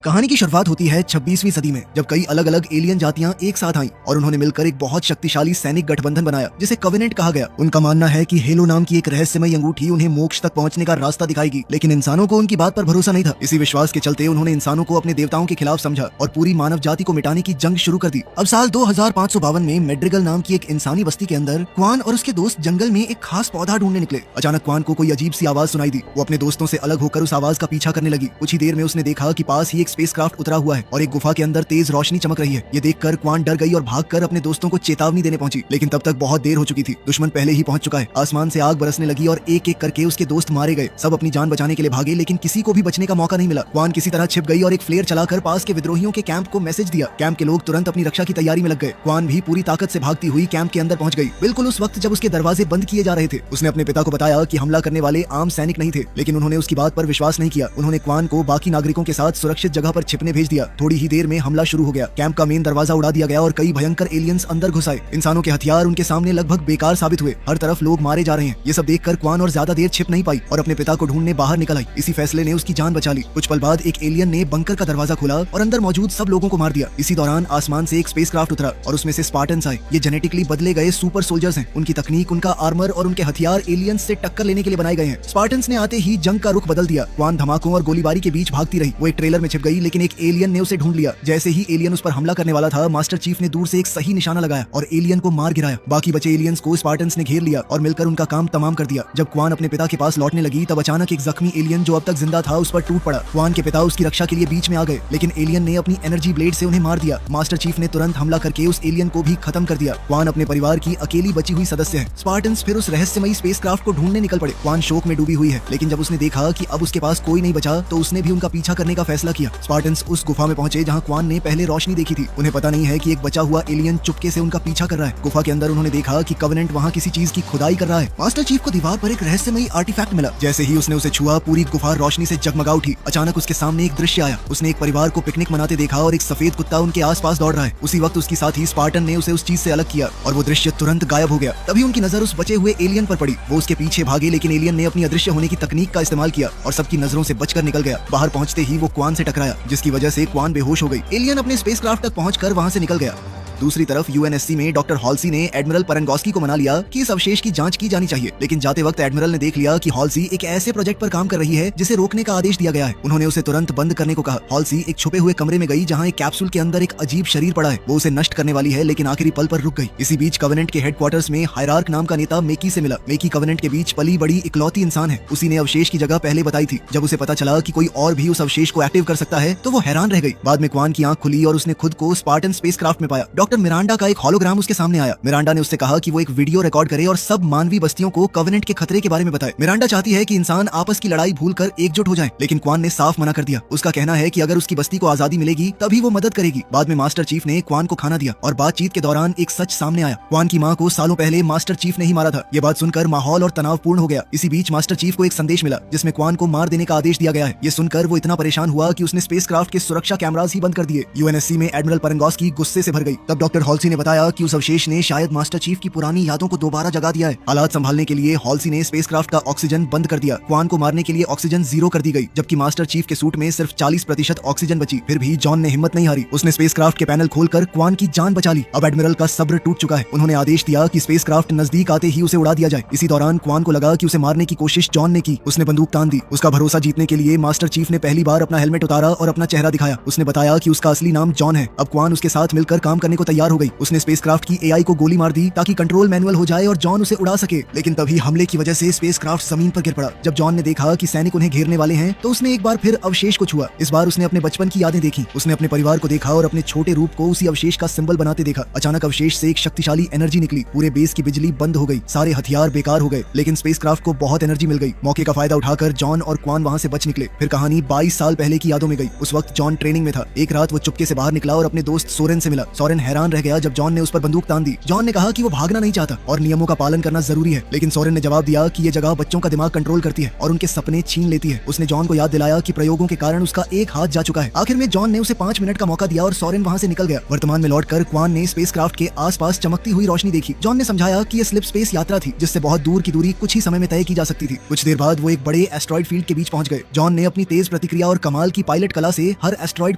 कहानी की शुरुआत होती है 26वीं सदी में, जब कई अलग अलग एलियन जातियां एक साथ आईं और उन्होंने मिलकर एक बहुत शक्तिशाली सैनिक गठबंधन बनाया जिसे कवेनेंट कहा गया। उनका मानना है कि हेलो नाम की एक रहस्यमयी अंगूठी उन्हें मोक्ष तक पहुंचने का रास्ता दिखाएगी, लेकिन इंसानों को उनकी बात पर भरोसा नहीं था। इसी विश्वास के चलते उन्होंने इंसानों को अपने देवताओं के खिलाफ समझा और पूरी मानव जाति को मिटाने की जंग शुरू कर दी। अब साल 2552 में मेड्रिगल नाम की एक इंसानी बस्ती के अंदर क्वान और उसके दोस्त जंगल में एक खास पौधा ढूंढने निकले। अचानक क्वान को कोई अजीब सी आवाज सुनाई दी। वो अपने दोस्तों से अलग होकर उस आवाज का पीछा करने लगी। कुछ ही देर में उसने देखा कि पास ही एक स्पेसक्राफ्ट उतरा हुआ है और एक गुफा के अंदर तेज रोशनी चमक रही है। ये देखकर क्वान डर गई और भागकर अपने दोस्तों को चेतावनी देने पहुंची, लेकिन तब तक बहुत देर हो चुकी थी। दुश्मन पहले ही पहुंच चुका है। आसमान से आग बरसने लगी और एक एक करके उसके दोस्त मारे गए। सब अपनी जान बचाने के लिए भागे, लेकिन किसी को भी बचने का मौका नहीं मिला। क्वान किसी तरह छिप गई और एक फ्लेयर चलाकर पास के विद्रोहियों के कैंप को मैसेज दिया। कैंप के लोग तुरंत अपनी रक्षा की तैयारी में लग गए। क्वान भी पूरी ताकत से भागती हुई कैंप के अंदर पहुंच गई, बिल्कुल उस वक्त जब उसके दरवाजे बंद किए जा रहे थे। उसने अपने पिता को बताया कि हमला करने वाले आम सैनिक नहीं थे, लेकिन उन्होंने उसकी बात पर विश्वास नहीं किया। उन्होंने क्वान को बाकी नागरिकों के साथ सुरक्षित जगह पर छिपने भेज दिया। थोड़ी ही देर में हमला शुरू हो गया। कैंप का मेन दरवाजा उड़ा दिया गया और कई भयंकर एलियंस अंदर घुस आए। इंसानों के हथियार उनके सामने लगभग बेकार साबित हुए। हर तरफ लोग मारे जा रहे हैं। ये सब देखकर क्वान और ज्यादा देर छिप नहीं पाई और अपने पिता को ढूंढने बाहर निकल आई। इसी फैसले ने उसकी जान बचा ली। कुछ पल बाद एक एलियन ने बंकर का दरवाजा खोला और अंदर मौजूद सब लोगों को मार दिया। इसी दौरान आसमान से एक स्पेसक्राफ्ट उतरा और उसमें से स्पार्टन्स आए। ये जेनेटिकली बदले गए सुपर सोल्जर्स हैं। उनकी तकनीक, उनका आर्मर और उनके हथियार एलियंस से टक्कर लेने के लिए बनाए गए हैं। स्पार्टन्स ने आते ही जंग का रुख बदल दिया। क्वान धमाकों और गोलीबारी के बीच भागती रही। वो एक ट्रेलर में छिप गई, लेकिन एक एलियन ने उसे ढूंढ लिया। जैसे ही एलियन उस पर हमला करने वाला था, मास्टर चीफ ने दूर से एक सही निशाना लगाया और एलियन को मार गिराया। बाकी बचे एलियंस को स्पार्टन्स ने घेर लिया और मिलकर उनका काम तमाम कर दिया। जब क्वान अपने पिता के पास लौटने लगी, तब अचानक एक जख्मी एलियन जो अब तक जिंदा था उस पर टूट पड़ा। क्वान के पिता उसकी रक्षा के लिए बीच में आ गए, लेकिन एलियन ने अपनी एनर्जी ब्लेड से उन्हें मार दिया। मास्टर चीफ ने तुरंत हमला करके उस एलियन को भी खत्म कर दिया। क्वान अपने परिवार की अकेली बची हुई सदस्य है। स्पार्टन्स फिर उस रहस्यमयी स्पेसक्राफ्ट को ढूंढने निकल पड़े। क्वान शोक में डूबी हुई है, लेकिन जब उसने देखा कि अब उसके पास कोई नहीं बचा, तो उसने भी उनका पीछा करने का फैसला किया। स्पार्टन्स उस गुफा में पहुंचे जहां क्वान ने पहले रोशनी देखी थी। उन्हें पता नहीं है कि एक बचा हुआ एलियन चुपके से उनका पीछा कर रहा है। गुफा के अंदर उन्होंने देखा कि कवेनेंट वहां किसी चीज की खुदाई कर रहा है। मास्टर चीफ को दीवार पर एक रहस्यमयी आर्टिफैक्ट मिला। जैसे ही उसने उसे छुआ, पूरी गुफा रोशनी से जगमगा उठी। अचानक उसके सामने एक दृश्य आया। उसने एक परिवार को पिकनिक मनाते देखा और एक सफेद कुत्ता उनके आसपास दौड़ रहा है। उसी वक्त उसकी साथी स्पार्टन ने उसे उस चीज से अलग किया और वो दृश्य तुरंत गायब हो गया। तभी उनकी नजर उस बचे हुए एलियन पर पड़ी। वो उसके पीछे भागे, लेकिन एलियन ने अपनी अदृश्य होने की तकनीक का इस्तेमाल किया और सबकी नजरों से बचकर निकल गया। बाहर पहुंचते ही वो क्वान से टकराया, जिसकी वजह से क्वान बेहोश हो गई। एलियन अपने स्पेसक्राफ्ट तक पहुंचकर वहां से निकल गया। दूसरी तरफ यूएनएससी में डॉक्टर हॉल्सी ने एडमिरल परंगोस्की को मना लिया कि इस अवशेष की जांच की जानी चाहिए, लेकिन जाते वक्त एडमिरल ने देख लिया कि हॉल्सी एक ऐसे प्रोजेक्ट पर काम कर रही है जिसे रोकने का आदेश दिया गया है। उन्होंने उसे तुरंत बंद करने को कहा। हॉल्सी एक छुपे हुए कमरे में गई जहां एक कैप्सूल के अंदर एक अजीब शरीर पड़ा है। वो उसे नष्ट करने वाली है, लेकिन आखिरी पल पर रुक गई। इसी बीच कवेनेंट के हेडक्वार्टर्स में हायरार्क नाम का नेता मेकी से मिला। मेकी कवेनेंट के बीच पली बड़ी इकलौती इंसान है। उसी ने अवशेष की जगह पहले बताई थी। जब उसे पता चला कि कोई और भी उस अवशेष को एक्टिव कर सकता है, तो वो हैरान रह गई। बाद में क्वान की आंख खुली और उसने खुद को स्पार्टन स्पेसक्राफ्ट में पाया। डॉक्टर मिरांडा का एक होलोग्राम उसके सामने आया। मिरांडा ने उससे कहा कि वो एक वीडियो रिकॉर्ड करे और सब मानवीय बस्तियों को कवेनेंट के खतरे के बारे में बताए। मिरांडा चाहती है कि इंसान आपस की लड़ाई भूलकर एकजुट हो जाएं, लेकिन क्वान ने साफ मना कर दिया। उसका कहना है कि अगर उसकी बस्ती को आजादी मिलेगी तभी वो मदद करेगी। बाद में मास्टर चीफ ने क्वान को खाना दिया और बातचीत के दौरान एक सच सामने आया। क्वान की मां को सालों पहले मास्टर चीफ ने ही मारा था। ये बात सुनकर माहौल और तनावपूर्ण हो गया। इसी बीच मास्टर चीफ को एक संदेश मिला जिसमें क्वान को मार देने का आदेश दिया गया है। ये सुनकर वो इतना परेशान हुआ कि उसने स्पेसक्राफ्ट के सुरक्षा कैमरास ही बंद कर दिए। यूएनएससी में एडमिरल परंगोस्की गुस्से से भर गई। तब डॉक्टर हॉल्सी ने बताया कि उस अवशेष ने शायद मास्टर चीफ की पुरानी यादों को दोबारा जगा दिया है। हालात संभालने के लिए हॉल्सी ने स्पेसक्राफ्ट का ऑक्सीजन बंद कर दिया। क्वान को मारने के लिए ऑक्सीजन 0 कर दी गई, जबकि मास्टर चीफ के सूट में सिर्फ 40% ऑक्सीजन बची। फिर भी जॉन ने हिम्मत नहीं हारी। उसने स्पेसक्राफ्ट के पैनल खोलकर क्वान की जान बचा ली। अब एडमिरल का सब्र टूट चुका है। उन्होंने आदेश दिया कि स्पेसक्राफ्ट नजदीक आते ही उसे उड़ा दिया जाए। इसी दौरान क्वान को लगा कि उसे मारने की कोशिश जॉन ने की। उसने बंदूक तान दी। उसका भरोसा जीतने के लिए मास्टर चीफ ने पहली बार अपना हेलमेट उतारा और अपना चेहरा दिखाया। उसने बताया कि उसका असली नाम जॉन है। अब क्वान उसके साथ मिलकर काम करने को तैयार हो गई। उसने स्पेसक्राफ्ट की एआई को गोली मार दी ताकि कंट्रोल मैनुअल हो जाए और जॉन उसे उड़ा सके, लेकिन तभी हमले की वजह से स्पेसक्राफ्ट जमीन पर गिर पड़ा। जब जॉन ने देखा कि सैनिक उन्हें घेरने वाले हैं, तो उसने एक बार फिर अवशेष को छुआ। इस बार उसने अपने बचपन की यादें देखी। उसने अपने परिवार को देखा और अपने छोटे रूप को उसी अवशेष का सिंबल बनाते देखा। अचानक अवशेष से एक शक्तिशाली एनर्जी निकली। पूरे बेस की बिजली बंद हो गई। सारे हथियार बेकार हो गए, लेकिन स्पेसक्राफ्ट को बहुत एनर्जी मिल गई। मौके का फायदा उठाकर जॉन और क्वान वहां से बच निकले। फिर कहानी 22 साल पहले की यादों में गई। उस वक्त जॉन ट्रेनिंग में था। एक रात वो चुपके से बाहर निकला और अपने दोस्त सोरेन से मिला। सोरेन हैरान रह गया जब जॉन ने उस पर बंदूक तान दी। जॉन ने कहा कि वो भागना नहीं चाहता और नियमों का पालन करना जरूरी है, लेकिन सोरेन ने जवाब दिया कि ये जगह बच्चों का दिमाग कंट्रोल करती है और उनके सपने छीन लेती है। उसने जॉन को याद दिलाया कि प्रयोगों के कारण उसका एक हाथ जा चुका है। आखिर में जॉन ने उसे 5 मिनट का मौका दिया और सोरेन वहाँ से निकल गया। वर्तमान में लौटकर क्वान ने स्पेसक्राफ्ट के आसपास चमकती हुई रोशनी देखी। जॉन ने समझाया कि ये स्लिप स्पेस यात्रा थी जिससे बहुत दूर की दूरी कुछ ही समय में तय की जा सकती थी। कुछ देर बाद वो एक बड़े एस्ट्रॉइड फील्ड के बीच पहुंच गए। जॉन ने अपनी तेज प्रतिक्रिया और कमाल की पायलट कला से हर एस्ट्रॉइड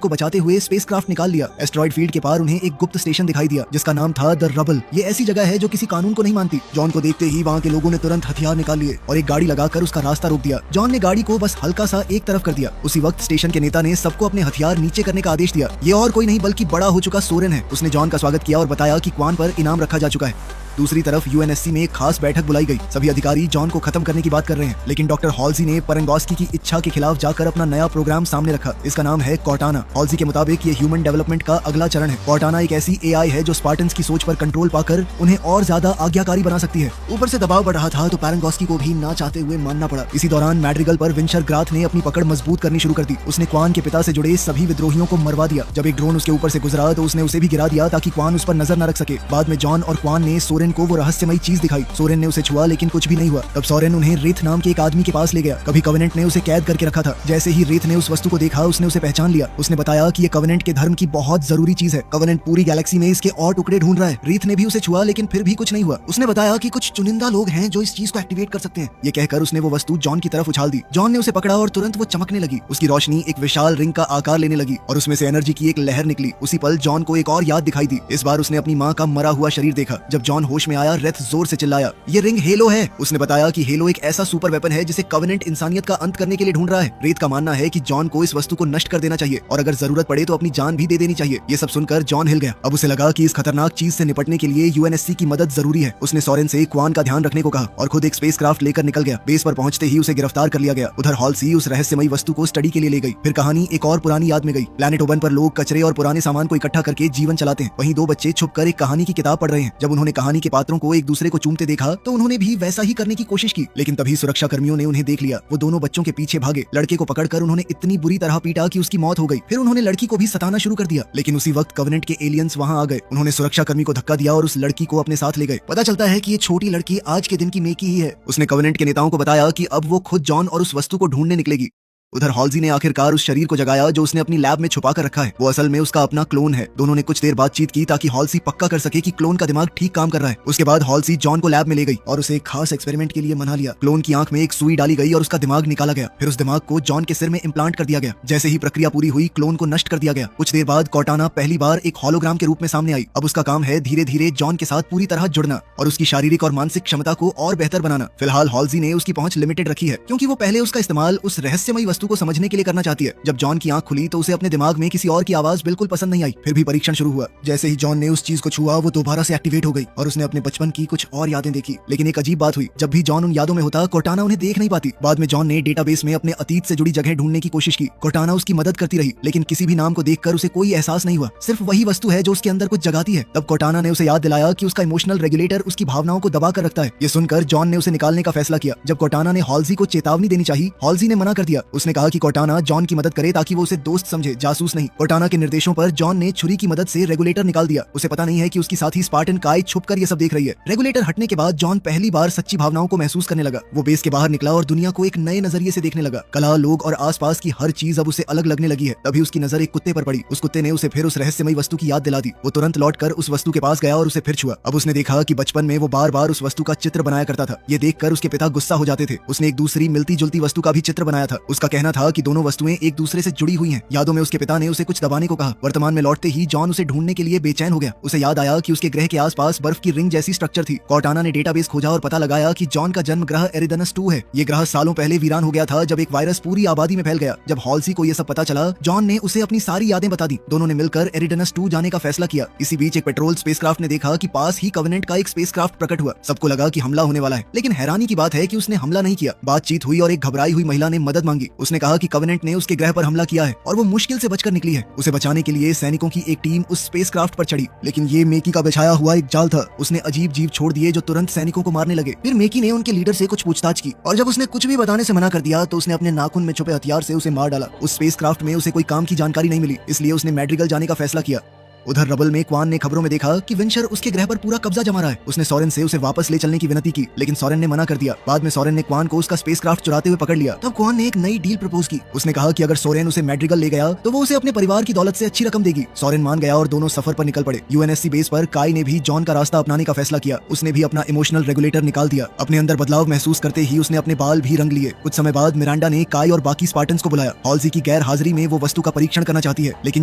को बचाते हुए स्पेसक्राफ्ट निकाल लिया। एस्ट्रॉइड फील्ड के पार उन्हें एक गुप्त स्टेशन दिखाई दिया जिसका नाम था द रबल। ये ऐसी जगह है जो किसी कानून को नहीं मानती। जॉन को देखते ही वहाँ के लोगों ने तुरंत हथियार निकाल लिए और एक गाड़ी लगाकर उसका रास्ता रोक दिया। जॉन ने गाड़ी को बस हल्का सा एक तरफ कर दिया। उसी वक्त स्टेशन के नेता ने सबको अपने हथियार नीचे करने का आदेश दिया। ये और कोई नहीं बल्कि बड़ा हो चुका सोरेन है। उसने जॉन का स्वागत किया और बताया कि क्वान पर इनाम रखा जा चुका है। दूसरी तरफ यूएनएससी में एक खास बैठक बुलाई गई। सभी अधिकारी जॉन को खत्म करने की बात कर रहे हैं, लेकिन डॉक्टर हॉल्सी ने पेरेंगोस्की की इच्छा के खिलाफ जाकर अपना नया प्रोग्राम सामने रखा। इसका नाम है कॉर्टाना। हॉल्सी के मुताबिक ये ह्यूमन डेवलपमेंट का अगला चरण है। कॉर्टाना एक ऐसी एआई है जो स्पार्टन्स की सोच पर कंट्रोल पाकर उन्हें और ज्यादा आज्ञाकारी बना सकती है। ऊपर से दबाव बढ़ रहा था तो पेरेंगोस्की को भी ना चाहते हुए मानना पड़ा। इसी दौरान मैड्रिगल पर विंशर ग्राथ ने अपनी पकड़ मजबूत करनी शुरू कर दी। उसने क्वान के पिता से जुड़े सभी विद्रोहियों को मरवा दिया। जब एक ड्रोन उसके ऊपर से गुजरा तो उसने उसे भी गिरा दिया ताकि क्वान उस पर नजर न रख सके। बाद में जॉन और क्वान ने सोरेन को वो रहस्यमयी चीज दिखाई। सोरेन ने उसे छुआ लेकिन कुछ भी नहीं हुआ। तब सोरेन उन्हें रेथ नाम के एक आदमी के पास ले गया। कभी कवेनेंट ने उसे कैद करके रखा था। जैसे ही रेथ ने उस वस्तु को देखा उसने उसे पहचान लिया। उसने बताया कि ये कवेनेंट के धर्म की बहुत जरूरी चीज है। कवेनेंट पूरी गैलेक्सी में इसके और टुकड़े ढूंढ रहा है। रेथ ने भी उसे छुआ लेकिन फिर भी कुछ नहीं हुआ। उसने बताया कि कुछ चुनिंदा लोग हैं जो इस चीज को एक्टिवेट कर सकते हैं। ये कहकर उसने वो वस्तु जॉन की तरफ उछाल दी। जॉन ने उसे पकड़ा और तुरंत वो चमकने लगी। उसकी रोशनी एक विशाल रिंग का आकार लेने लगी और उसमें से एनर्जी की एक लहर निकली। उसी पल जॉन को एक और याद दिखाई दी। इस बार उसने अपनी माँ का मरा हुआ शरीर देखा। जब जॉन होश में आया रेथ जोर से चिल्लाया, ये रिंग हेलो है। उसने बताया कि हेलो एक ऐसा सुपर वेपन है जिसे कवेनेंट इंसानियत का अंत करने के लिए ढूंढ रहा है। रेथ का मानना है कि जॉन को इस वस्तु को नष्ट कर देना चाहिए और अगर जरूरत पड़े तो अपनी जान भी दे देनी चाहिए। ये सब सुनकर जॉन हिल गया। अब उसे लगा कि इस खतरनाक चीज से निपटने के लिए यूएनएससी की मदद जरूरी है। उसने सोरेन से क्वान का ध्यान रखने को कहा और खुद एक स्पेसक्राफ्ट लेकर निकल गया। बेस पर पहुंचते ही उसे गिरफ्तार कर लिया गया। उधर हॉल्सी उस रहस्यमयी वस्तु को स्टडी के लिए ले गई। फिर कहानी एक और पुरानी याद में गई। प्लैनेट ओबन पर लोग कचरे और पुराने सामान को इकट्ठा करके जीवन चलाते हैं। वहीं दो बच्चे छुपकर एक कहानी की किताब पढ़ रहे हैं। जब उन्होंने कहानी के पात्रों को एक दूसरे को चूमते देखा तो उन्होंने भी वैसा ही करने की कोशिश की, लेकिन तभी सुरक्षा कर्मियों ने उन्हें देख लिया। वो दोनों बच्चों के पीछे भागे। लड़के को पकड़कर उन्होंने इतनी बुरी तरह पीटा कि उसकी मौत हो गई। फिर उन्होंने लड़की को भी सताना शुरू कर दिया, लेकिन उसी वक्त कवेनेंट के एलियंस वहां आ गए। उन्होंने सुरक्षा कर्मी को धक्का दिया और उस लड़की को अपने साथ ले गए। पता चलता है कि ये छोटी लड़की आज के दिन की मेकी ही है। उसने कवेनेंट के नेताओं को बताया कि अब वो खुद जॉन और उस वस्तु को ढूंढने निकलेगी। उधर हॉल्सी ने आखिरकार उस शरीर को जगाया जो उसने अपनी लैब में छुपा कर रखा है। वो असल में उसका अपना क्लोन है। दोनों ने कुछ देर बातचीत की ताकि हॉल्सी पक्का कर सके कि क्लोन का दिमाग ठीक काम कर रहा है। उसके बाद हॉल्सी जॉन को लैब में ले गई और उसे एक खास एक्सपेरिमेंट के लिए मना लिया। क्लोन की आंख में एक सुई डाली गई और उसका दिमाग निकाला गया। फिर उस दिमाग को जॉन के सिर में इम्प्लांट कर दिया गया। जैसे ही प्रक्रिया पूरी हुई क्लोन को नष्ट कर दिया गया। कुछ देर बाद कॉर्टाना पहली बार एक हॉलोग्राम के रूप में सामने आई। अब उसका काम है धीरे धीरे जॉन के साथ पूरी तरह जुड़ना और उसकी शारीरिक और मानसिक क्षमता को और बेहतर बनाना। फिलहाल हॉल्सी ने उसकी पहुंच लिमिटेड रखी है क्योंकि वो पहले उसका इस्तेमाल उस रहस्यमयी वस्तु को समझने के लिए करना चाहती है। जब जॉन की आंख खुली तो उसे अपने दिमाग में किसी और की आवाज बिल्कुल पसंद नहीं आई। फिर भी परीक्षण शुरू हुआ। जैसे ही जॉन ने उस चीज को छुआ वो दोबारा से एक्टिवेट हो गई और उसने अपने बचपन की कुछ और यादें देखी। लेकिन एक अजीब बात हुई, जब भी जॉन उन यादों में होता कॉर्टाना उन्हें देख नहीं पाती। बाद में जॉन ने डेटाबेस में अपने अतीत से जुड़ी जगह ढूंढने की कोशिश की। कॉर्टाना उसकी मदद करती रही लेकिन किसी भी नाम को देखकर उसे कोई एहसास नहीं हुआ। सिर्फ वही वस्तु है जो उसके अंदर कुछ जगाती है। तब कॉर्टाना ने उसे याद दिलाया कि उसका इमोशनल रेगुलेटर उसकी भावनाओं को दबा कर रखता है। ये सुनकर जॉन ने उसे निकालने का फैसला किया। जब कॉर्टाना ने हॉल्सी को चेतावनी देनी चाहिए, हॉल्सी ने मना कर दिया। उसने कहा कि कॉर्टाना जॉन की मदद करे ताकि वो उसे दोस्त समझे, जासूस नहीं। कॉर्टाना के निर्देशों पर जॉन ने छुरी की मदद से रेगुलेटर निकाल दिया। उसे पता नहीं है कि उसकी साथी स्पार्टन काई छुपकर ये सब देख रही है। रेगुलेटर हटने के बाद जॉन पहली बार सच्ची भावनाओं को महसूस करने लगा। वो बेस के बाहर निकला और दुनिया को एक नए नजरिए से देखने लगा। कला, लोग और आसपास की हर चीज अब उसे अलग लगने लगी है। तभी उसकी नजर एक कुत्ते पर पड़ी। उस कुत्ते ने उसे फिर उस रहस्यमयी वस्तु की याद दिला दी। वो तुरंत लौटकर उस वस्तु के पास गया और उसे फिर छुआ। अब उसने देखा कि बचपन में वो बार बार उस वस्तु का चित्र बनाया करता था। ये देखकर उसके पिता गुस्सा हो जाते थे। उसने एक दूसरी मिलती जुलती वस्तु का भी चित्र बनाया था। उसका कहना था कि दोनों वस्तुएं एक दूसरे से जुड़ी हुई हैं। यादों में उसके पिता ने उसे कुछ दबाने को कहा। वर्तमान में लौटते ही जॉन उसे ढूंढने के लिए बेचैन हो गया। उसे याद आया कि उसके ग्रह के आसपास बर्फ की रिंग जैसी स्ट्रक्चर थी। कॉर्टाना ने डेटाबेस खोजा और पता लगाया कि जॉन का जन्म ग्रह एरिडनस 2 है। ये ग्रह सालों पहले वीरान हो गया था जब एक वायरस पूरी आबादी में फैल गया। जब हॉल्सी को ये सब पता चला, जॉन ने उसे अपनी सारी यादें बता दी। दोनों ने मिलकर एरिडनस 2 जाने का फैसला किया। इसी बीच एक पेट्रोल स्पेसक्राफ्ट ने देखा कि पास ही कवेनेंट का एक स्पेसक्राफ्ट प्रकट हुआ। सबको लगा कि हमला होने वाला है, लेकिन हैरानी की बात है कि उसने हमला नहीं किया। बातचीत हुई और एक घबराई हुई महिला ने मदद मांगी। उसने कहा कि कवेनेंट ने उसके ग्रह पर हमला किया है और वो मुश्किल से बचकर निकली है। उसे बचाने के लिए सैनिकों की एक टीम उस स्पेसक्राफ्ट पर चढ़ी, लेकिन ये मेकी का बिछाया हुआ एक जाल था। उसने अजीब जीव छोड़ दिए जो तुरंत सैनिकों को मारने लगे। फिर मेकी ने उनके लीडर से कुछ पूछताछ की और जब उसने कुछ भी बताने से मना कर दिया तो उसने अपने नाखून में छुपे हथियार से उसे मार डाला। उस स्पेसक्राफ्ट में उसे कोई काम की जानकारी नहीं मिली, इसलिए उसने मैड्रिगल जाने का फैसला किया। उधर रबल में क्वान ने खबरों में देखा कि विंचर उसके ग्रह पर पूरा कब्जा जमा रहा है। उसने सोरेन से उसे वापस ले चलने की विनती की, लेकिन सोरेन ने मना कर दिया। बाद में सोरेन ने क्वान को उसका स्पेसक्राफ्ट चुराते हुए पकड़ लिया। तब क्वान ने एक नई डील प्रपोज की। उसने कहा कि अगर सोरेन उसे मैड्रिगल ले गया तो वो उसे अपने परिवार की दौलत से अच्छी रकम देगी। सोरेन मान गया और दोनों सफर पर निकल पड़े। यूएनएससी बेस पर काई ने भी जॉन का रास्ता अपनाने का फैसला किया। उसने भी अपना इमोशनल रेगुलेटर निकाल दिया। अपने अंदर बदलाव महसूस करते ही उसने अपने बाल भी रंग लिए। कुछ समय बाद मिरांडा ने काई और बाकी स्पार्टन्स को बुलाया। हॉल्सी की गैर हाजिरी में वो वस्तु का परीक्षण करना चाहती है, लेकिन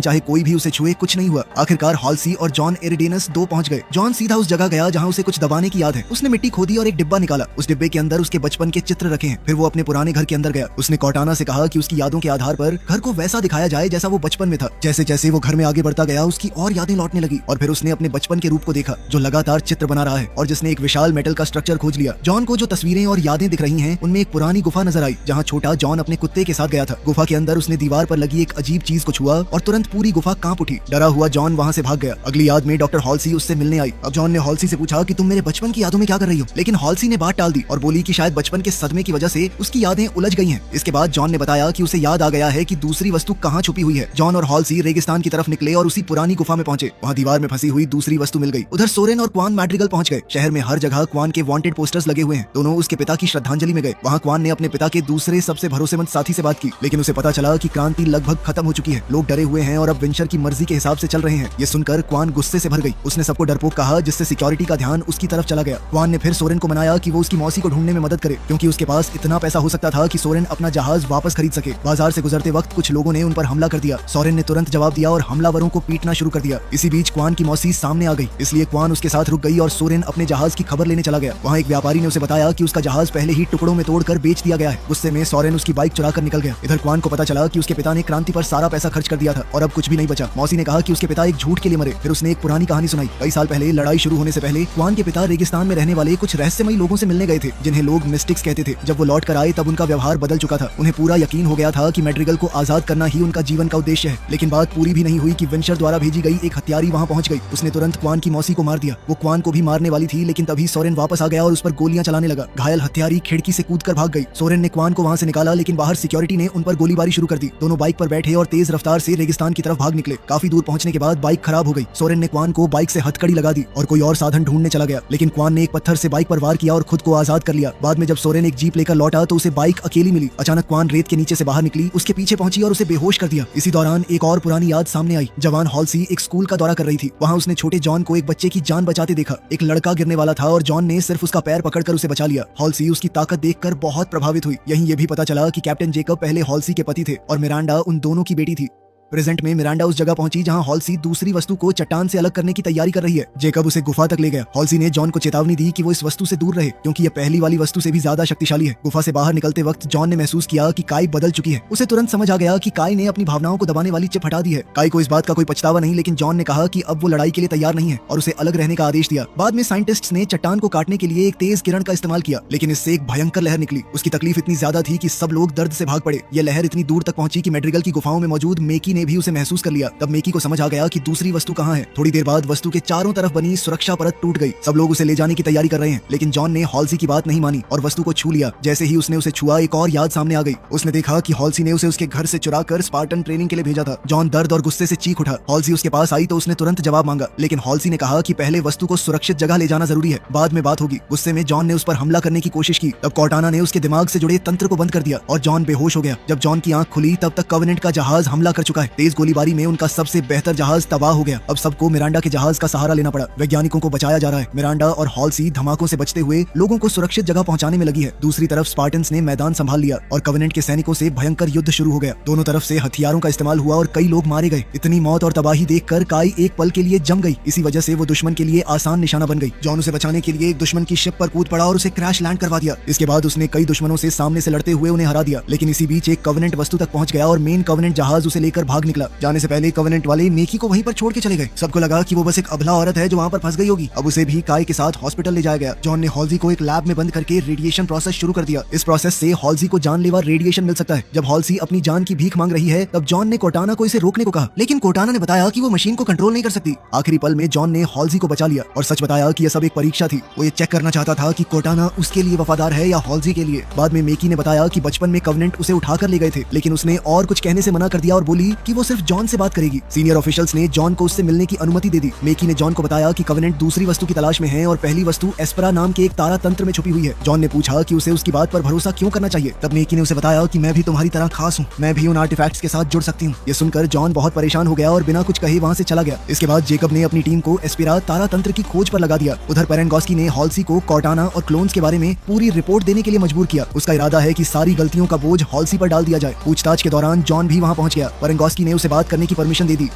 चाहे कोई भी उसे छुए कुछ नहीं हुआ। आखिरकार हॉल्सी और जॉन एरिडेनस 2 पहुंच गए। जॉन सीधा उस जगह गया जहां उसे कुछ दबाने की याद है। उसने मिट्टी खोदी और एक डिब्बा निकाला। उस डिब्बे के अंदर उसके बचपन के चित्र रखे हैं। फिर वो अपने पुराने घर के अंदर गया। उसने कॉर्टाना से कहा कि उसकी यादों के आधार पर घर को वैसा दिखाया जाए जैसा वो बचपन में था। जैसे जैसे वो घर में आगे बढ़ता गया उसकी और यादें लौटने लगी और फिर उसने अपने बचपन के रूप को देखा जो लगातार चित्र बना रहा है और जिसने एक विशाल मेटल का स्ट्रक्चर खोज लिया। जॉन को जो तस्वीरें और यादें दिख रही हैं उनमें एक पुरानी गुफा नजर आई जहाँ छोटा जॉन अपने कुत्ते के साथ गया था। गुफा के अंदर उसने दीवार पर लगी एक अजीब चीज को छुआ और तुरंत पूरी गुफा कांप उठी। डरा हुआ जॉन वहाँ से भाग गया। अगली याद में डॉक्टर हॉल्सी उससे मिलने आई। अब जॉन ने हॉल्सी से पूछा कि तुम मेरे बचपन की यादों में क्या कर रही हो, लेकिन हॉल्सी ने बात टाल दी और बोली कि शायद बचपन के सदमे की वजह से उसकी यादें उलझ गई हैं। इसके बाद जॉन ने बताया कि उसे याद आ गया है कि दूसरी वस्तु कहाँ छुपी हुई है। जॉन और हॉल्सी रेगिस्तान की तरफ निकले और उसी पुरानी गुफा में पहुंचे। वहाँ दीवार में फंसी हुई दूसरी वस्तु मिल गई। उधर सोरेन और क्वान मैड्रिगल पहुंच गए। शहर में हर जगह क्वान के वांटेड पोस्टर्स लगे हुए हैं। दोनों उसके पिता की श्रद्धांजलि में गए। वहाँ क्वान ने अपने पिता के दूसरे सबसे भरोसेमंद साथी से बात की, लेकिन उसे पता चला कि क्रांति लगभग खत्म हो चुकी है। लोग डरे हुए हैं और अब विंचर की मर्जी के हिसाब से चल रहे हैं। ये सुनकर क्वान गुस्से से भर गई। उसने सबको डरपोक कहा, जिससे सिक्योरिटी का ध्यान उसकी तरफ चला गया। क्वान ने फिर सोरेन को मनाया कि वो उसकी मौसी को ढूंढने में मदद करे, क्योंकि उसके पास इतना पैसा हो सकता था कि सोरेन अपना जहाज वापस खरीद सके। बाजार से गुजरते वक्त कुछ लोगों ने उन पर हमला कर दिया। सोरेन ने तुरंत जवाब दिया और हमलावरों को पीटना शुरू कर दिया। इसी बीच क्वान की मौसी सामने आ गई, इसलिए क्वान उसके साथ रुक गई और सोरेन अपने जहाज की खबर लेने चला गया। वहाँ एक व्यापारी ने उसे बताया कि उसका जहाज पहले ही टुकड़ों में तोड़कर बेच दिया गया है। गुस्से में सोरेन उसकी बाइक चुरा कर निकल गया। इधर क्वान को पता चला कि उसके पिता ने क्रांति पर सारा पैसा खर्च कर दिया था और अब कुछ भी नहीं बचा। मौसी ने कहा कि उसके पिता एक झूठ के लिए मरे। फिर उसने एक पुरानी कहानी सुनाई। कई साल पहले लड़ाई शुरू होने से पहले क्वान के पिता रेगिस्तान में रहने वाले कुछ रहस्यमयी लोगों से मिलने गए थे, जिन्हें लोग मिस्टिक्स कहते थे। जब वो लौट कर आए तब उनका व्यवहार बदल चुका था। उन्हें पूरा यकीन हो गया था कि मैड्रिगल को आजाद करना ही उनका जीवन का उद्देश्य है। लेकिन बात पूरी भी नहीं हुई कि विंचर द्वारा भेजी गई एक हत्यारी वहाँ पहुंच गई। उसने तुरंत क्वान की मौसी को मार दिया। वो क्वान को भी मारने वाली थी, लेकिन तभी सोरेन वापस आ गया और उस पर गोलियां चलाने लगा। घायल हत्यारी खिड़की से कूदकर भाग गई। सोरेन ने क्वान को वहाँ से निकाला, लेकिन बाहर सिक्योरिटी ने उन पर गोलीबारी शुरू कर दी। दोनों बाइक पर बैठे और तेज रफ्तार से रेगिस्तान की तरफ भाग निकले। काफी दूर पहुंचने के बाद बाइक खराब हो गई। सोरेन ने क्वान को बाइक से हथकड़ी लगा दी और कोई और साधन ढूंढने चला गया, लेकिन क्वान ने एक पत्थर से बाइक पर वार किया और खुद को आजाद कर लिया। बाद में जब सोरेन एक जीप लेकर लौटा तो उसे बाइक अकेली मिली। अचानक क्वान रेत के नीचे से बाहर निकली, उसके पीछे पहुंची और उसे बेहोश कर दिया। इसी दौरान एक और पुरानी याद सामने आई। जवान हॉल्सी एक स्कूल का दौरा कर रही थी। वहाँ उसने छोटे जॉन को एक बच्चे की जान बचाते देखा। एक लड़का गिरने वाला था और जॉन ने सिर्फ उसका पैर पकड़कर उसे बचा लिया। हॉल्सी उसकी ताकत देखकर बहुत प्रभावित हुई। यहीं ये भी पता चला कि कैप्टन जेकब पहले हॉल्सी के पति थे और मिरांडा उन दोनों की बेटी थी। प्रेजेंट में मिरांडा उस जगह पहुंची जहां हॉल्सी दूसरी वस्तु को चट्टान से अलग करने की तैयारी कर रही है। जेकब उसे गुफा तक ले गया। हॉल्सी ने जॉन को चेतावनी दी कि वो इस वस्तु से दूर रहे, क्योंकि ये पहली वाली वस्तु से भी ज्यादा शक्तिशाली है। गुफा से बाहर निकलते वक्त जॉन ने महसूस किया कि काई बदल चुकी है। उसे तुरंत समझ आ गया कि काई ने अपनी भावनाओं को दबाने वाली चिप हटा दी है। काई को इस बात का कोई पछतावा नहीं, लेकिन जॉन ने कहा कि अब वो लड़ाई के लिए तैयार नहीं है और उसे अलग रहने का आदेश दिया। बाद में साइंटिस्ट्स ने चट्टान को काटने के लिए एक तेज किरण का इस्तेमाल किया, लेकिन इससे एक भयंकर लहर निकली। उसकी तकलीफ इतनी ज्यादा थी कि सब लोग दर्द से भाग पड़े। ये लहर इतनी दूर तक पहुंची कि मैड्रिगल की गुफाओं में मौजूद मेकी ने भी उसे महसूस कर लिया। तब मेकी को समझ आ गया कि दूसरी वस्तु कहाँ है। थोड़ी देर बाद वस्तु के चारों तरफ बनी सुरक्षा परत टूट गई। सब लोग उसे ले जाने की तैयारी कर रहे हैं, लेकिन जॉन ने हॉल्सी की बात नहीं मानी और वस्तु को छू लिया। जैसे ही उसने उसे छुआ, एक और याद सामने आ गई। उसने देखा कि हॉल्सी ने उसे उसके घर से चुराकर स्पार्टन ट्रेनिंग के लिए भेजा था। जॉन दर्द और गुस्से से चीख उठा। हॉल्सी उसके पास आई तो उसने तुरंत जवाब मांगा, लेकिन हॉल्सी ने कहा कि पहले वस्तु को सुरक्षित जगह ले जाना जरूरी है, बाद में बात होगी। गुस्से में जॉन ने उस पर हमला करने की कोशिश की। तब कॉर्टाना ने उसके दिमाग से जुड़े तंत्र को बंद कर दिया और जॉन बेहोश हो गया। जब जॉन की आंख खुली तब तक कवेनेंट का जहाज हमला कर चुका है। तेज गोलीबारी में उनका सबसे बेहतर जहाज तबाह हो गया। अब सबको मिरांडा के जहाज का सहारा लेना पड़ा। वैज्ञानिकों को बचाया जा रहा है। मिरांडा और हॉल्सी धमाकों से बचते हुए लोगों को सुरक्षित जगह पहुंचाने में लगी है। दूसरी तरफ स्पार्टन्स ने मैदान संभाल लिया और कवेनेंट के सैनिकों से भयंकर युद्ध शुरू हो गया। दोनों तरफ से हथियारों का इस्तेमाल हुआ और कई लोग मारे गए। इतनी मौत और तबाही देखकर काई एक पल के लिए जम गई। इसी वजह से वो दुश्मन के लिए आसान निशाना बन गई। जॉन उसे बचाने के लिए एक दुश्मन की शिप पर कूद पड़ा और उसे क्रैश लैंड करवा दिया। इसके बाद उसने कई दुश्मनों से सामने से लड़ते हुए उन्हें हरा दिया, लेकिन इसी बीच एक कवेनेंट वस्तु तक पहुंच गया और मेन कवेनेंट जहाज उसे लेकर भाग निकला। जाने से पहले कवेनेंट वाले मेकी को वहीं पर छोड़ के चले गए। सबको लगा कि वो बस एक अबला औरत है जो वहाँ पर फंस गई होगी। अब उसे भी काई के साथ हॉस्पिटल ले जाया गया। जॉन ने हॉल्सी को एक लैब में बंद करके रेडिएशन प्रोसेस शुरू कर दिया। इस प्रोसेस से हॉल्सी को जानलेवा रेडिएशन मिल सकता है। जब हॉल्सी अपनी जान की भीख मांग रही है तब जॉन ने कोर्टाना को इसे रोकने को कहा, लेकिन कोर्टाना ने बताया कि वो मशीन को कंट्रोल नहीं कर सकती। आखिरी पल में जॉन ने हॉल्सी को बचा लिया और सच बताया कि यह सब एक परीक्षा थी। वो ये चेक करना चाहता था कि कोर्टाना उसके लिए वफादार है या हॉल्सी के लिए। बाद में मेकी ने बताया कि बचपन में कवेनेंट उसे उठाकर ले गए थे, लेकिन उसने और कुछ कहने से मना कर दिया और बोली कि कि वो सिर्फ जॉन से बात करेगी। सीनियर ऑफिशियल्स ने जॉन को उससे मिलने की अनुमति दे दी। मेकी ने जॉन को बताया कि कवेनेंट दूसरी वस्तु की तलाश में है और पहली वस्तु एस्परा नाम के एक तारा तंत्र में छुपी हुई है। जॉन ने पूछा कि उसे उसकी बात पर भरोसा क्यों करना चाहिए। तब मेकी ने उसे बताया कि मैं भी तुम्हारी तरह खास हूँ, मैं भी उन आर्टिफैक्ट्स के साथ जुड़ सकती हूँ। ये सुनकर जॉन बहुत परेशान हो गया और बिना कुछ कहे वहाँ से चला गया। इसके बाद जेकब ने अपनी टीम को एस्पेरा तारा तंत्र की खोज पर लगा दिया। उधर पेरेंगोस्की ने हॉल्सी को कॉर्टाना और क्लोन्स के बारे में पूरी रिपोर्ट देने के लिए मजबूर किया। उसका इरादा है कि सारी गलतियों का बोझ हॉल्सी पर डाल दिया जाए। पूछताछ के दौरान जॉन भी वहाँ पहुँच गया। पेरेंगोस्की ने उसे बात करने की परमिशन दे दी,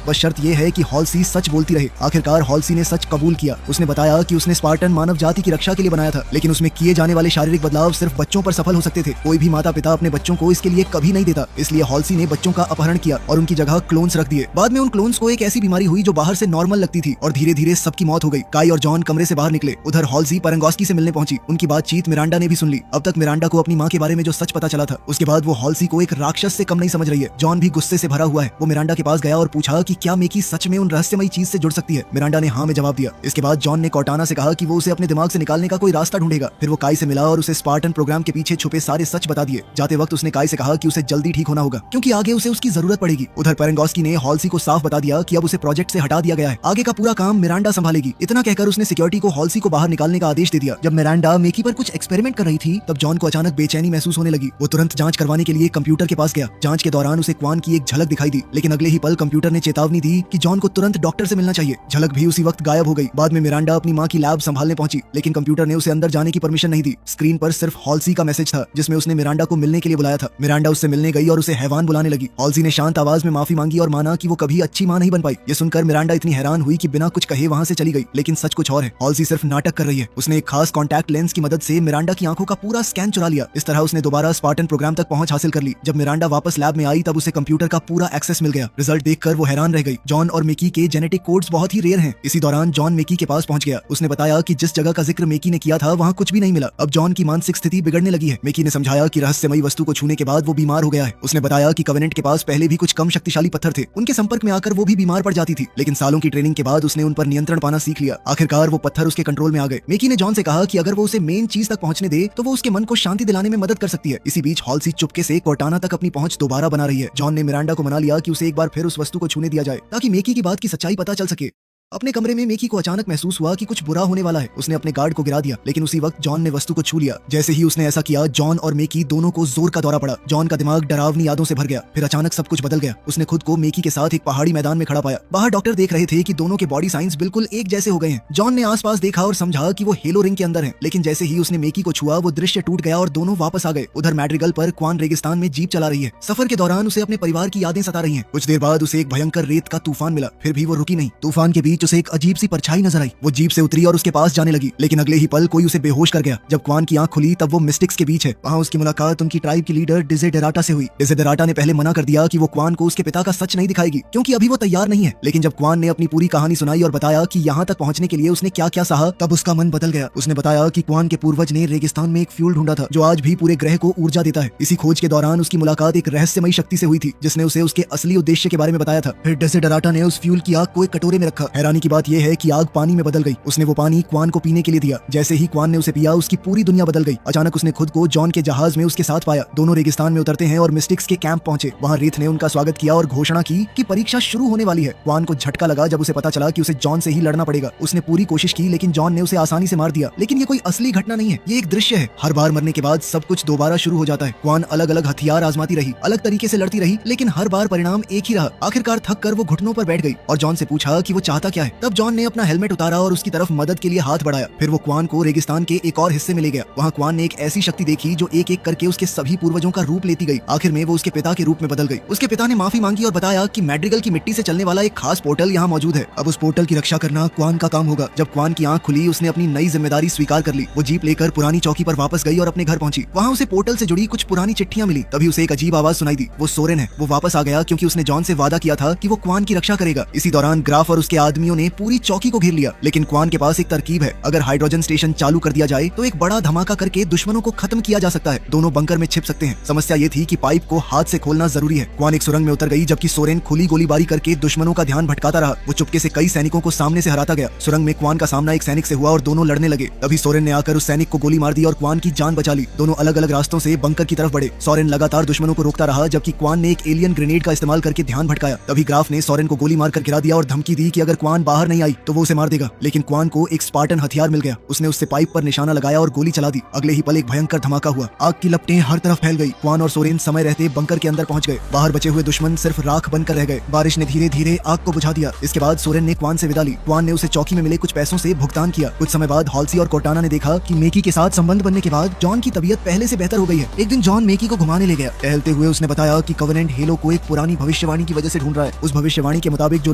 बस शर्त यह है कि हॉल्सी सच बोलती रहे। आखिरकार हॉल्सी ने सच कबूल किया। उसने बताया कि उसने स्पार्टन मानव जाति की रक्षा के लिए बनाया था, लेकिन उसमें किए जाने वाले शारीरिक बदलाव सिर्फ बच्चों पर सफल हो सकते थे। कोई भी माता पिता अपने बच्चों को इसके लिए कभी नहीं देता, इसलिए हॉल्सी ने बच्चों का अपहरण किया और उनकी जगह क्लोन्स रख दिए। बाद में उन क्लोन्स को एक ऐसी बीमारी हुई जो बाहर से नॉर्मल लगती थी और धीरे धीरे सबकी मौत हो गई। काई और जॉन कमरे से बाहर निकले। उधर हॉल्सी पेरेंगोस्की से मिलने पहुंची। उनकी बातचीत मिरांडा ने भी सुन ली। अब तक मिरांडा को अपनी माँ के बारे में जो सच पता चला था, उसके बाद वो हॉल्सी को एक राक्षस से कम नहीं समझ रही है। जॉन भी गुस्से से भरा हुआ है। वो मिरांडा के पास गया और पूछा कि क्या मेकी सच में उन रहस्यमयी चीज से जुड़ सकती है। मिरांडा ने हाँ में जवाब दिया। इसके बाद जॉन ने कॉर्टाना से कहा कि वो उसे अपने दिमाग से निकालने का कोई रास्ता ढूंढेगा। फिर वो काई से मिला और उसे स्पार्टन प्रोग्राम के पीछे छुपे सारे सच बता दिए। जाते वक्त उसने काई से कहा कि उसे जल्दी ठीक होना होगा क्योंकि आगे उसे उसकी जरूरत पड़ेगी। उधर पेरेंगोस्की ने हॉल्सी को साफ बता दिया कि अब उसे प्रोजेक्ट से हटा दिया गया है, आगे का पूरा काम मिरांडा संभालेगी। इतना कहकर उसने सिक्योरिटी को हॉल्सी को बाहर निकालने का आदेश दे दिया। जब मिरांडा मेकी पर कुछ एक्सपेरिमेंट कर रही थी, तब जॉन को अचानक बेचैनी महसूस होने लगी। वो तुरंत जांच करवाने के लिए कंप्यूटर के पास गया। जांच के दौरान उसे क्वान की एक झलक दिखाई दी, लेकिन अगले ही पल कंप्यूटर ने चेतावनी दी कि जॉन को तुरंत डॉक्टर से मिलना चाहिए। झलक भी उसी वक्त गायब हो गई। बाद में मिरांडा अपनी माँ की लैब संभालने पहुंची, लेकिन कंप्यूटर ने उसे अंदर जाने की परमिशन नहीं दी। स्क्रीन पर सिर्फ हॉल्सी का मैसेज था, जिसमें उसने मिरांडा को मिलने के लिए बुलाया था। मिरांडा उससे मिलने गई और उसे हैवान बुलाने लगी। हॉल्सी ने शांत आवाज में माफी मांगी और माना कि वो कभी अच्छी माँ नहीं बन पाई। ये सुनकर मिरांडा इतनी हैरान हुई कि बिना कुछ कहे वहाँ से चली गई, लेकिन सच कुछ और है। हॉल्सी सिर्फ नाटक कर रही है। उसने एक खास कॉन्टैक्ट लेंस की मदद से मिरांडा की आंखों का पूरा स्कैन चुरा लिया। इस तरह उसने दोबारा स्पार्टन प्रोग्राम तक पहुंच हासिल कर ली। जब मिरांडा वापस लैब में आई, तब उसे कंप्यूटर का पूरा एक्सेस मिल गया। रिजल्ट देखकर वो हैरान रह गई। जॉन और मेकी के जेनेटिक कोड्स बहुत ही रेयर हैं। इसी दौरान जॉन मेकी के पास पहुंच गया। उसने बताया कि जिस जगह का जिक्र मेकी ने किया था, वहाँ कुछ भी नहीं मिला। अब जॉन की मानसिक स्थिति बिगड़ने लगी है। मेकी ने समझाया कि रहस्यमयी वस्तु को छूने के बाद वो बीमार हो गया है। उसने बताया कि कवेनेंट के पास पहले भी कुछ कम शक्तिशाली पत्थर थे। उनके संपर्क में आकर वो भी बीमार पड़ जाती थी, लेकिन सालों की ट्रेनिंग के बाद उसने उन पर नियंत्रण पाना सीख लिया। आखिरकार वो पत्थर उसके कंट्रोल में आ गए। मेकी ने जॉन से कहा कि अगर वो उसे मेन चीज तक पहुंचने दे, तो वो उसके मन को शांति दिलाने में मदद कर सकती है। इसी बीच हॉल्सी चुपके से कॉर्टाना तक अपनी पहुंच दोबारा बना रही है। जॉन ने मिरांडा को मना लिया कि उसे एक बार फिर उस वस्तु को छूने दिया जाए, ताकि मेकी की बात की सच्चाई पता चल सके। अपने कमरे में मेकी को अचानक महसूस हुआ कि कुछ बुरा होने वाला है। उसने अपने गार्ड को गिरा दिया, लेकिन उसी वक्त जॉन ने वस्तु को छू लिया। जैसे ही उसने ऐसा किया, जॉन और मेकी दोनों को जोर का दौरा पड़ा। जॉन का दिमाग डरावनी यादों से भर गया। फिर अचानक सब कुछ बदल गया। उसने खुद को मेकी के साथ एक पहाड़ी मैदान में खड़ा पाया। बाहर डॉक्टर देख रहे थे कि दोनों के बॉडी साइंस बिल्कुल एक जैसे हो गए हैं। जॉन ने आसपास देखा और समझा कि वो हेलो रिंग के अंदर है, लेकिन जैसे ही उसने मेकी को छुआ, वो दृश्य टूट गया और दोनों वापस आ गए। उधर मैड्रिगल पर क्वान रेगिस्तान में जीप चला रही है। सफर के दौरान उसे अपने परिवार की यादें सता रही हैं। कुछ देर बाद उसे एक भयंकर रेत का तूफान मिला, फिर भी वो रुकी नहीं। तूफान के बीच उसे एक अजीब सी परछाई नजर आई। वो जीप से उतरी और उसके पास जाने लगी, लेकिन अगले ही पल कोई उसे बेहोश कर गया। जब क्वान की आंख खुली, तब वो मिस्टिक्स के बीच है। वहाँ उसकी मुलाकात उनकी ट्राइब की लीडर डिजेडेराटा से हुई। डिजेडेराटा ने पहले मना कर दिया कि वो क्वान को उसके पिता का सच नहीं दिखाएगी, क्योंकि अभी वो तैयार नहीं है। लेकिन जब क्वान ने अपनी पूरी कहानी सुनाई और बताया कि यहाँ तक पहुँचने के लिए उसने क्या क्या सहा, तब उसका मन बदल गया। उसने बताया कि क्वान के पूर्वज ने रेगिस्तान में एक फ्यूल ढूंढा था, जो आज भी पूरे ग्रह को ऊर्जा देता है। इसी खोज के दौरान उसकी मुलाकात एक रहस्यमयी शक्ति से हुई थी, जिसने उसे उसके असली उद्देश्य के बारे में बताया था। फिर डिजेडेराटा ने उस फ्यूल की आग को एक कटोरे में रखा। हैरानी की बात यह है कि आग पानी में बदल गई। उसने वो पानी क्वान को पीने के लिए दिया। जैसे ही क्वान ने उसे पिया, उसकी पूरी दुनिया बदल गई। अचानक उसने खुद को जॉन के जहाज में उसके साथ पाया। दोनों रेगिस्तान में उतरते हैं और मिस्टिक्स के कैंप पहुंचे। वहाँ रीथ ने उनका स्वागत किया और घोषणा की कि परीक्षा शुरू होने वाली है। क्वान को झटका लगा जब उसे पता चला कि उसे जॉन से ही लड़ना पड़ेगा। उसने पूरी कोशिश की, लेकिन जॉन ने उसे आसानी से मार दिया। लेकिन ये कोई असली घटना नहीं है, ये एक दृश्य है। हर बार मरने के बाद सब कुछ दोबारा शुरू हो जाता है। क्वान अलग अलग हथियार आजमाती रही, अलग तरीके से लड़ती रही, लेकिन हर बार परिणाम एक ही रहा। आखिरकार थक कर वो घुटनों पर बैठ गई और जॉन से पूछा कि वो चाहता क्या है। तब जॉन ने अपना हेलमेट उतारा और उसकी तरफ मदद के लिए हाथ बढ़ाया। फिर वो क्वान को रेगिस्तान के एक और हिस्से में ले गया। वहाँ क्वान ने एक ऐसी शक्ति देखी जो एक एक करके उसके सभी पूर्वजों का रूप लेती गई। आखिर में वो उसके पिता के रूप में बदल गई। उसके पिता ने माफी मांगी और बताया कि मैड्रिगल की मिट्टी से चलने वाला एक खास पोर्टल यहाँ मौजूद है। अब उस पोर्टल की रक्षा करना क्वान का काम होगा। जब क्वान की आंख खुली, उसने अपनी नई जिम्मेदारी स्वीकार कर ली। वो जीप लेकर पुरानी चौकी पर वापस गई और अपने घर पहुंची। वहाँ उसे पोर्टल से जुड़ी कुछ पुरानी चिट्ठियां मिली। तभी उसे एक अजीब आवाज सुनाई दी। वो सोरेन है। वो वापस आ गया क्योंकि उसने जॉन से वादा किया था कि वो क्वान की रक्षा करेगा। इसी दौरान ग्राफ और उसके आदमी आदमियों ने पूरी चौकी को घेर लिया। लेकिन क्वान के पास एक तरकीब है, अगर हाइड्रोजन स्टेशन चालू कर दिया जाए तो एक बड़ा धमाका करके दुश्मनों को खत्म किया जा सकता है। दोनों बंकर में छिप सकते हैं। समस्या ये थी कि पाइप को हाथ से खोलना जरूरी है। क्वान एक सुरंग में उतर गई, जबकि सोरेन खुली गोलीबारी करके दुश्मनों का ध्यान भटकाता रहा। वो चुपके से कई सैनिकों को सामने से हराता गया। सुरंग में क्वान का सामना एक सैनिक से हुआ और दोनों लड़ने लगे। तभी सोरेन ने आकर उस सैनिक को गोली मार दी और क्वान की जान बचा ली। दोनों अलग अलग रास्तों से बंकर की तरफ बढ़े। सोरेन लगातार दुश्मनों को रोकता रहा, जबकि क्वान ने एक एलियन ग्रेनेड का इस्तेमाल करके ध्यान भटकाया। तभी ग्राफ ने सोरेन को गोली मारकर गिरा दिया और धमकी दी कि अगर क्वान बाहर नहीं आई तो वो उसे मार देगा। लेकिन क्वान को एक स्पार्टन हथियार मिल गया। उसने उससे पाइप पर निशाना लगाया और गोली चला दी। अगले ही पल एक भयंकर धमाका हुआ। आग की लपटें हर तरफ फैल गई। क्वान और सोरेन समय रहते बंकर के अंदर पहुंच गए। बाहर बचे हुए दुश्मन सिर्फ राख बनकर रह गए। बारिश ने धीरे धीरे आग को बुझा दिया। इसके बाद सोरेन ने क्वान से विदा ली। क्वान ने उसे चौकी में मिले कुछ पैसों से भुगतान किया। कुछ समय बाद हॉल्सी और कोर्टाना ने देखा कि मेकी के साथ संबंध बनने के बाद जॉन की तबीयत पहले से बेहतर हो गई है। एक दिन जॉन मेकी को घुमाने ले गया। टहलते हुए उसने बताया कि कवेनेंट हेलो को एक पुरानी भविष्यवाणी की वजह से ढूंढ रहा है। उस भविष्यवाणी के मुताबिक जो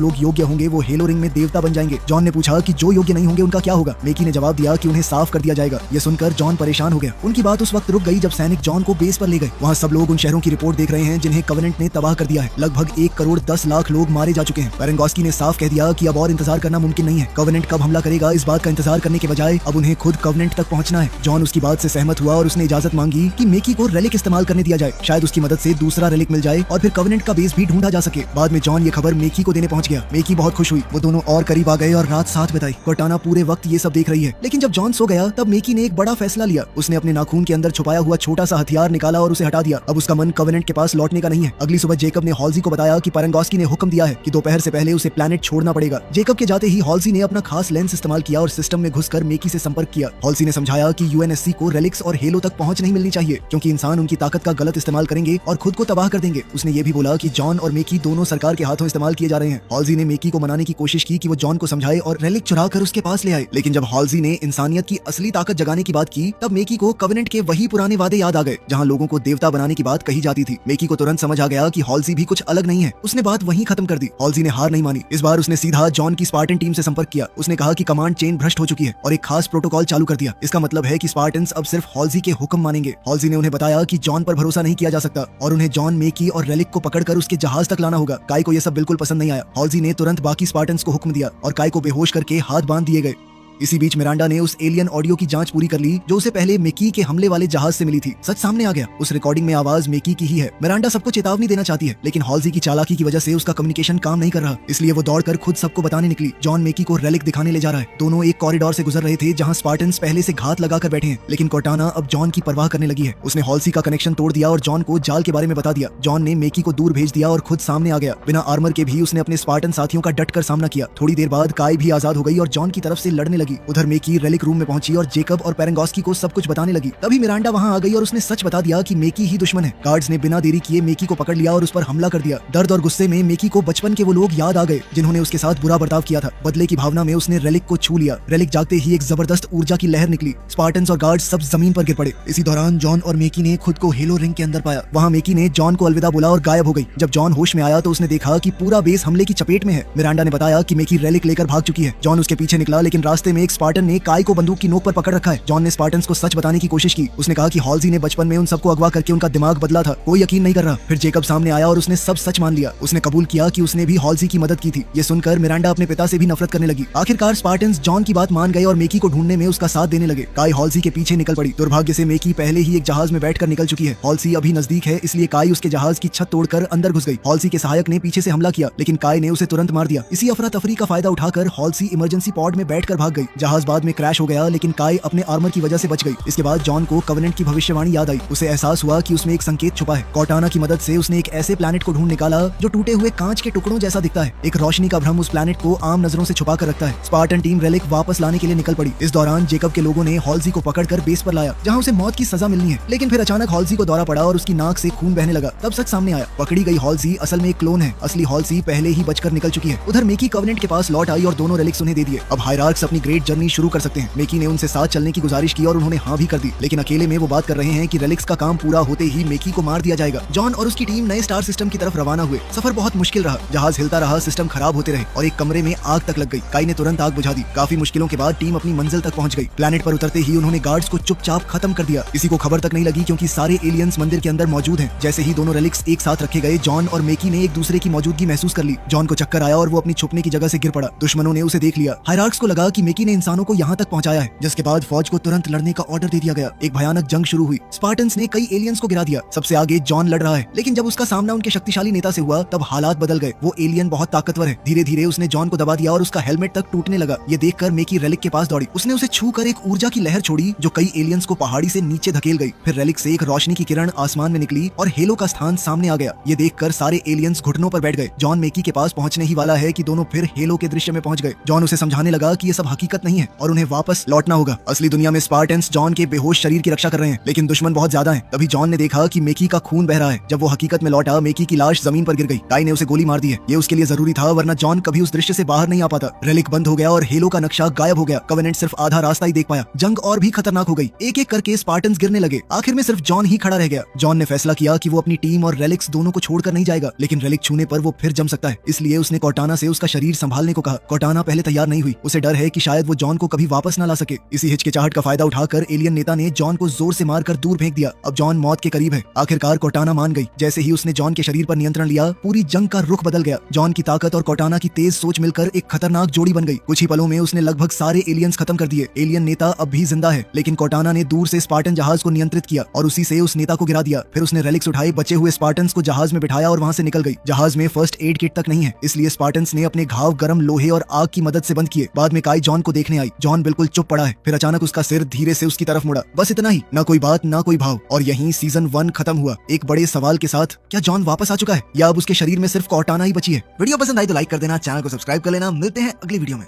लोग योग्य होंगे वो हेलो रिंग में देवता बन जाएंगे। जॉन ने पूछा कि जो योग्य नहीं होंगे उनका क्या होगा। मेकी ने जवाब दिया कि उन्हें साफ कर दिया जाएगा। ये सुनकर जॉन परेशान हो गया। उनकी बात उस वक्त रुक गई जब सैनिक जॉन को बेस पर ले गए। वहाँ सब लोग उन शहरों की रिपोर्ट देख रहे हैं जिन्हें कवेनेंट ने तबाह कर दिया है। लगभग 1,10,00,000 लोग मारे जा चुके हैं। पेरेंगोस्की ने साफ कह दिया कि अब और इंतजार करना मुमकिन नहीं है। कवेनेंट कब हमला करेगा इस बात का इंतजार करने के बजाय अब उन्हें खुद कवेनेंट तक पहुंचना है। जॉन उसकी बात से सहमत हुआ और उसने इजाजत मांगी कि मेकी को रेलिक इस्तेमाल करने दिया जाए। शायद उसकी मदद से दूसरा रेलिक मिल जाए और फिर कवेनेंट का बेस भी ढूंढा जा सके। बाद में जॉन ये खबर मेकी को देने पहुंच गया। मेकी बहुत खुश हुई। वो दोनों और करीब आ गए और रात साथ बिताई। कोर्टाना पूरे वक्त ये सब देख रही है। लेकिन जब जॉन सो गया तब मेकी ने एक बड़ा फैसला लिया। उसने अपने नाखून के अंदर छुपाया हुआ छोटा सा हथियार निकाला और उसे हटा दिया। अब उसका मन कवेनेंट के पास लौटने का नहीं है। अगली सुबह जेकब ने हॉल्सी को बताया कि पेरेंगोस्की ने हुक्म दिया है कि दोपहर से पहले उसे प्लेनेट छोड़ना पड़ेगा। जेकब के जाते ही हॉल्सी ने अपना खास लेंस इस्तेमाल किया और सिस्टम में घुसकर मेकी से संपर्क किया। हॉल्सी ने समझाया कि यूएनएससी को रेलिक्स और हेलो तक पहुंच नहीं मिलनी चाहिए, क्योंकि इंसान उनकी ताकत का गलत इस्तेमाल करेंगे और खुद को तबाह कर देंगे। उसने ये भी बोला कि जॉन और मेकी दोनों सरकार के हाथों इस्तेमाल किए जा रहे हैं। हॉल्सी ने मेकी को मनाने की कोशिश की कि वो जॉन को समझाए और रेलिक चुरा कर उसके पास ले आए। लेकिन जब हॉल्सी ने इंसानियत की असली ताकत जगाने की बात की तब मेकी को कवेनेंट के वही पुराने वादे याद आ गए जहां लोगों को देवता बनाने की बात कही जाती थी। मेकी को तुरंत समझ आ गया कि हॉल्सी भी कुछ अलग नहीं है। उसने बात वहीं खत्म कर दी। हॉल्सी ने हार नहीं मानी। इस बार उसने सीधा जॉन की स्पार्टन टीम से संपर्क किया। उसने कहा कि कमांड चेन भ्रष्ट हो चुकी है और एक खास प्रोटोकॉल चालू कर दिया। इसका मतलब है कि स्पार्टन्स अब सिर्फ हॉल्सी के हुक्म मानेंगे। हॉल्सी ने उन्हें बताया कि जॉन पर भरोसा नहीं किया जा सकता और उन्हें जॉन, मेकी और रेलिक को पकड़कर उसके जहाज तक लाना होगा। काई को यह सब बिल्कुल पसंद नहीं आया। हॉल्सी ने तुरंत बाकी स्पार्टन्स को हुक्म दिया और काई को बेहोश करके हाथ बांध दिए गए। इसी बीच मिरांडा ने उस एलियन ऑडियो की जांच पूरी कर ली जो उसे पहले मेकी के हमले वाले जहाज से मिली थी। सच सामने आ गया। उस रिकॉर्डिंग में आवाज मेकी की ही है। मिरांडा सबको चेतावनी देना चाहती है, लेकिन हॉल्सी की चालाकी की वजह से उसका कम्युनिकेशन काम नहीं कर रहा। इसलिए वो दौड़कर खुद सबको बताने निकली। जॉन मेकी को रेलिक दिखाने ले जा रहा है। दोनों एक कॉरिडोर से गुजर रहे थे जहाँ स्पार्टन्स पहले से घात लगाकर बैठे हैं, लेकिन कोर्टाना अब जॉन की परवाह करने लगी है। उसने हॉल्सी का कनेक्शन तोड़ दिया और जॉन को जाल के बारे में बता दिया। जॉन ने मेकी को दूर भेज दिया और खुद सामने आ गया। बिना आर्मर के भी उसने अपने स्पार्टन साथियों का डटकर सामना किया। थोड़ी देर बाद काई भी आजाद हो गई और जॉन की तरफ से लड़ने लगी। उधर मेकी रेलिक रूम में पहुंची और जेकब और पेरेंगोस्की को सब कुछ बताने लगी। तभी मिरांडा वहां आ गई और उसने सच बता दिया कि मेकी ही दुश्मन है। गार्ड्स ने बिना देरी किए मेकी को पकड़ लिया और उस पर हमला कर दिया। दर्द और गुस्से में मेकी को बचपन के वो लोग याद आ गए जिन्होंने उसके साथ बुरा बर्ताव किया था। बदले की भावना में उसने रेलिक को छू लिया। रेलिक जागते ही एक जबरदस्त ऊर्जा की लहर निकली। स्पार्टन्स और गार्ड्स सब जमीन पर गिर पड़े। इसी दौरान जॉन और मेकी ने खुद को हेलो रिंग के अंदर पाया। वहाँ मेकी ने जॉन को अलविदा बोला और गायब हो गई। जब जॉन होश में आया तो उसने देखा कि पूरा बेस हमले की चपेट में है। मिरांडा ने बताया कि मेकी रेलिक लेकर भाग चुकी है। जॉन उसके पीछे निकला, लेकिन रास्ते में एक स्पार्टन ने काई को बंदूक की नोक पर पकड़ रखा है। जॉन ने स्पार्टन्स को सच बताने की कोशिश की। उसने कहा कि हॉल्सी ने बचपन में उन सबको अगवा करके उनका दिमाग बदला था। कोई यकीन नहीं कर रहा। फिर जेकब सामने आया और उसने सब सच मान लिया। उसने कबूल किया कि उसने भी हॉल्सी की मदद की थी। ये सुनकर मिरांडा अपने पिता से भी नफरत करने लगी। आखिरकार स्पार्टन्स जॉन की बात मान गए और मेकी को ढूंढने में उसका साथ देने लगे। काई हॉल्सी के पीछे निकल पड़ी। दुर्भाग्य से मेकी पहले ही एक जहाज में बैठकर निकल चुकी है। हॉल्सी अभी नजदीक है, इसलिए काई उसके जहाज की छत तोड़कर अंदर घुस गई। हॉल्सी के सहायक ने पीछे से हमला किया, लेकिन काई ने उसे तुरंत मार दिया। इसी अफरा तफरी का फायदा उठाकर हॉल्सी इमरजेंसी पॉड में बैठकर भाग गई। जहाज बाद में क्रैश हो गया, लेकिन काई अपने आर्मर की वजह से बच गई। इसके बाद जॉन को कवेनेंट की भविष्यवाणी याद आई। उसे एहसास हुआ कि उसमें एक संकेत छुपा है। कोर्टाना की मदद से उसने एक ऐसे प्लैनेट को ढूंढ निकाला जो टूटे हुए कांच के टुकड़ों जैसा दिखता है। एक रोशनी का भ्रम उस प्लैनेट को आम नजरों से छुपा कर रखता है। स्पार्टन टीम रेलिक वापस लाने के लिए निकल पड़ी। इस दौरान जेकब के लोगों ने हॉल्सी को पकड़कर बेस पर लाया, जहां उसे मौत की सजा मिलनी है। लेकिन फिर अचानक हॉल्सी को दौरा पड़ा और उसकी नाक से खून बहने लगा। तब सच सामने आया। पकड़ी गई हॉल्सी असल में एक क्लोन है। असली हॉल्सी पहले ही बचकर निकल चुकी है। उधर मेकी कवेनेंट के पास लौट आई और दोनों रेलिक्स उन्हें दे दिए। अब हायरार्क्स अपनी ग्रेट ग्रेट जर्नी शुरू कर सकते हैं। मेकी ने उनसे साथ चलने की गुजारिश की और उन्होंने हाँ भी कर दी, लेकिन अकेले में वो बात कर रहे हैं कि रेलिक्स का काम पूरा होते ही मेकी को मार दिया जाएगा। जॉन और उसकी टीम नए स्टार सिस्टम की तरफ रवाना हुए। सफर बहुत मुश्किल रहा, जहाज हिलता रहा, सिस्टम खराब होते रहे और एक कमरे में आग तक लग गई। काई ने तुरंत आग बुझा दी। काफी मुश्किलों के बाद टीम अपनी मंजिल तक पहुंच गई। प्लेनेट पर उतरते ही उन्होंने गार्ड्स को चुपचाप खत्म कर दिया। किसी को खबर तक नहीं लगी क्योंकि सारे एलियंस मंदिर के अंदर मौजूद हैं। जैसे ही दोनों रेलिक्स एक साथ रखे गए, जॉन और मेकी ने एक दूसरे की मौजूदगी महसूस कर ली। जॉन को चक्कर आया और वो अपनी छुपने की जगह से गिर पड़ा। दुश्मनों ने उसे देख लिया। हायरार्क्स को लगा कि मेकी ने इंसानों को यहाँ तक पहुंचाया है, जिसके बाद फौज को तुरंत लड़ने का ऑर्डर दे दिया गया। एक भयानक जंग शुरू हुई। स्पार्टन्स ने कई एलियंस को गिरा दिया। सबसे आगे जॉन लड़ रहा है, लेकिन जब उसका सामना उनके शक्तिशाली नेता से हुआ तब हालात बदल गए। वो एलियन बहुत ताकतवर है। धीरे धीरे उसने जॉन को दबा दिया और उसका हेलमेट तक टूटने लगा। ये देखकर मेकी रेलिक के पास दौड़ी। उसने उसे छू कर एक ऊर्जा की लहर छोड़ी जो कई एलियंस को पहाड़ी से नीचे धकेल गई। फिर रेलिक से एक रोशनी की किरण आसमान में निकली और हेलो का स्थान सामने आ गया। ये देखकर सारे एलियंस घुटनों पर बैठ गए। जॉन मेकी के पास पहुंचने ही वाला है कि दोनों फिर हेलो के दृश्य में पहुंच गए। जॉन उसे समझाने लगा कि ये सब हकीकत नहीं है और उन्हें वापस लौटना होगा। असली दुनिया में स्पार्टन्स जॉन के बेहोश शरीर की रक्षा कर रहे हैं, लेकिन दुश्मन बहुत ज्यादा हैं। तभी जॉन ने देखा कि मेकी का खून बह रहा है। जब वो हकीकत में लौटा, मेकी की लाश जमीन पर गिर गई। काई ने उसे गोली मार दी है। ये उसके लिए जरूरी था, वरना जॉन कभी उस दृश्य से बाहर नहीं आ पाता। रेलिक बंद हो गया और हेलो का नक्शा गायब हो गया। कवेनेंट सिर्फ आधा रास्ता ही देख पाया। जंग और भी खतरनाक हो गई। एक एक करके स्पार्टन्स गिरने लगे। आखिर में सिर्फ जॉन ही खड़ा रह गया। जॉन ने फैसला किया कि वो अपनी टीम और रेलिक्स दोनों को छोड़कर नहीं जाएगा, लेकिन रेलिक छूने पर वो फिर जम सकता है। इसलिए उसने कॉर्टाना से उसका शरीर संभालने को कहा। कॉर्टाना पहले तैयार नहीं हुई। उसे डर है कि शायद वो जॉन को कभी वापस न ला सके। इसी हिचकिचाहट का फायदा उठाकर एलियन नेता ने जॉन को जोर से मारकर दूर फेंक दिया। अब जॉन मौत के करीब है। आखिरकार कॉर्टाना मान गई। जैसे ही उसने जॉन के शरीर पर नियंत्रण लिया, पूरी जंग का रुख बदल गया। जॉन की ताकत और कॉर्टाना की तेज सोच मिलकर एक खतरनाक जोड़ी बन गई। कुछ ही पलों में उसने लगभग सारे एलियंस खत्म कर दिए। एलियन नेता अब भी जिंदा है, लेकिन कॉर्टाना ने दूर से स्पार्टन जहाज को नियंत्रित किया और उसी से उस नेता को गिरा दिया। फिर उसने रेलिक्स उठाए, बचे हुए स्पार्टन्स को जहाज में बिठाया और वहां से निकल गई। जहाज में फर्स्ट एड किट तक नहीं है, इसलिए स्पार्टन्स ने अपने घाव गर्म लोहे और आग की मदद से बंद किए। बाद में काई जॉन को देखने आई। जॉन बिल्कुल चुप पड़ा है। फिर अचानक उसका सिर धीरे से उसकी तरफ मुड़ा। बस इतना ही, ना कोई बात, ना कोई भाव। और यहीं सीजन 1 खत्म हुआ। एक बड़े सवाल के साथ, क्या जॉन वापस आ चुका है या अब उसके शरीर में सिर्फ कॉर्टाना ही बची है? वीडियो पसंद आई तो लाइक कर देना, चैनल को सब्सक्राइब कर लेना। मिलते हैं अगली वीडियो में।